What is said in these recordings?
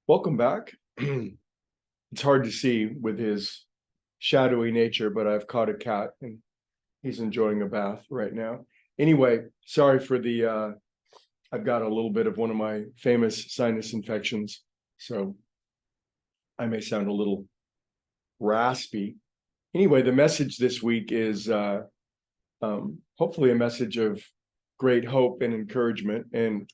Welcome back. It's hard to see with his shadowy nature, but I've caught a cat and he's enjoying a bath right now. Anyway, sorry for I've got a little bit of one of my famous sinus infections, so I may sound a little raspy. Anyway, the message this week is hopefully a message of great hope and encouragement. And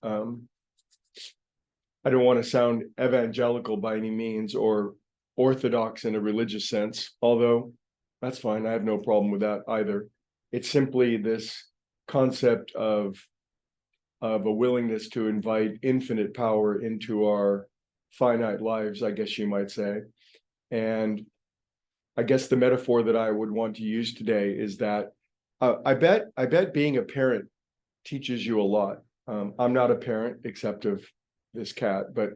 I don't want to sound evangelical by any means or orthodox in a religious sense, although that's fine. I have no problem with that either. It's simply this concept of a willingness to invite infinite power into our finite lives, I guess you might say. And I guess the metaphor that I would want to use today is that I bet being a parent teaches you a lot. I'm not a parent except of this cat, but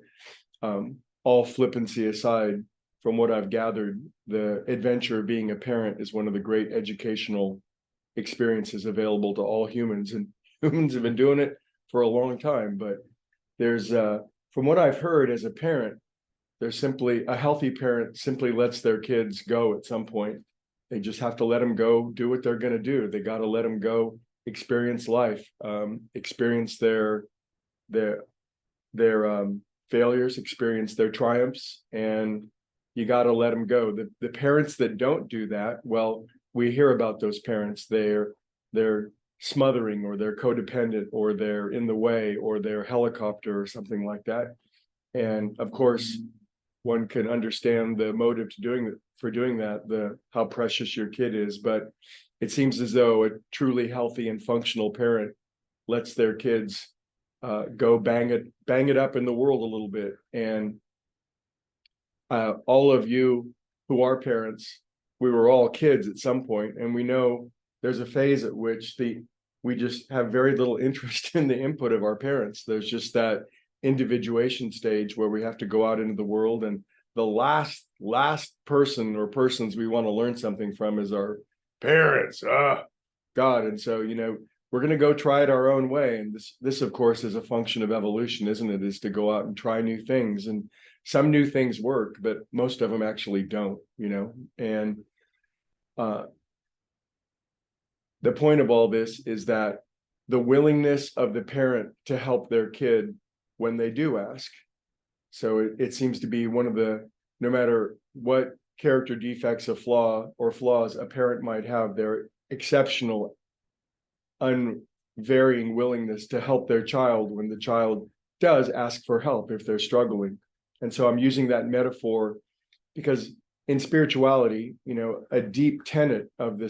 all flippancy aside, from what I've gathered, the adventure of being a parent is one of the great educational experiences available to all humans, and humans have been doing it for a long time. But there's from what I've heard as a parent, there's simply a healthy parent simply lets their kids go at some point. They just have to let them go do what they're going to do. They got to let them go experience life, experience their failures, experience their triumphs, and you got to let them go. The parents that don't do that, well, we hear about those parents. They're smothering, or they're codependent, or they're in the way, or they're helicopter or something like that. And of course, one can understand the motive to doing that, how precious your kid is. But it seems as though a truly healthy and functional parent lets their kids go bang it up in the world a little bit. And all of you who are parents, we were all kids at some point, and we know there's a phase at which we just have very little interest in the input of our parents. There's just that individuation stage where we have to go out into the world, and the last person or persons we want to learn something from is our parents. God. And so, we're going to go try it our own way. And this of course is a function of evolution, isn't it? Is to go out and try new things. And some new things work, but most of them actually don't, and the point of all this is that the willingness of the parent to help their kid when they do ask. So it seems to be one of no matter what character defects or flaws a parent might have, their exceptional, unvarying willingness to help their child when the child does ask for help if they're struggling. And so I'm using that metaphor because in spirituality, a deep tenet of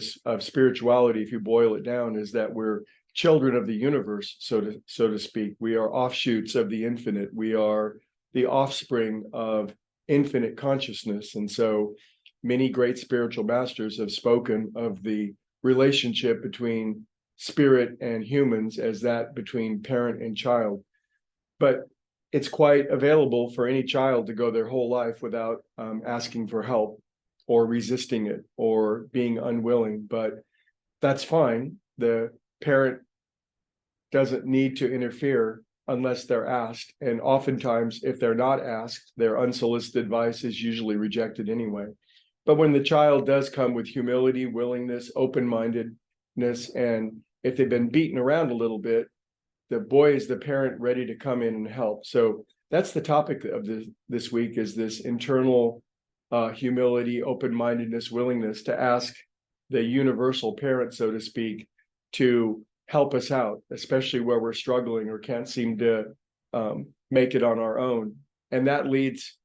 spirituality, if you boil it down, is that we're children of the universe, so to speak. We are offshoots of the infinite. We are the offspring of infinite consciousness. And so many great spiritual masters have spoken of the relationship between spirit and humans as that between parent and child. But it's quite available for any child to go their whole life without asking for help or resisting it or being unwilling. But that's fine. The parent doesn't need to interfere unless they're asked. And oftentimes, if they're not asked, their unsolicited advice is usually rejected anyway. But when the child does come with humility, willingness, open-mindedness, and if they've been beaten around a little bit, the boy is the parent ready to come in and help. So that's the topic of this week, is this internal humility, open-mindedness, willingness to ask the universal parent, so to speak, to help us out, especially where we're struggling or can't seem to make it on our own. And that leads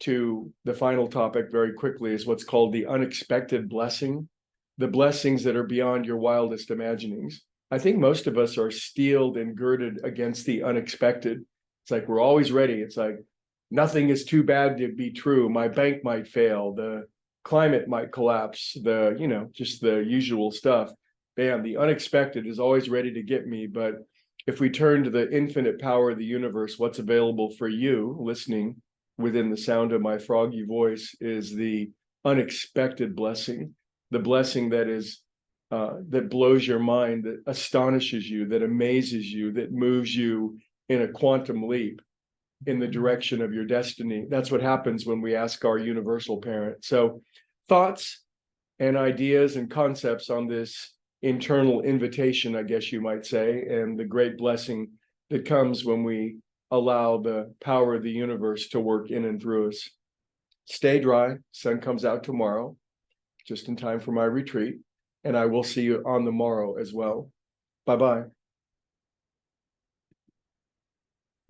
to the final topic very quickly, is what's called the unexpected blessing, the blessings that are beyond your wildest imaginings. I think most of us are steeled and girded against the unexpected. It's like we're always ready. It's like nothing is too bad to be true. My bank might fail. The climate might collapse. Just the usual stuff. Bam, the unexpected is always ready to get me. But if we turn to the infinite power of the universe, what's available for you listening within the sound of my froggy voice is the unexpected blessing, the blessing that is that blows your mind, that astonishes you, that amazes you, that moves you in a quantum leap. in the direction of your destiny. That's what happens when we ask our universal parent. So thoughts and ideas and concepts on this internal invitation, I guess you might say, and the great blessing that comes when we allow the power of the universe to work in and through us. Stay dry. Sun comes out tomorrow, just in time for my retreat. And I will see you on the morrow as well. Bye-bye.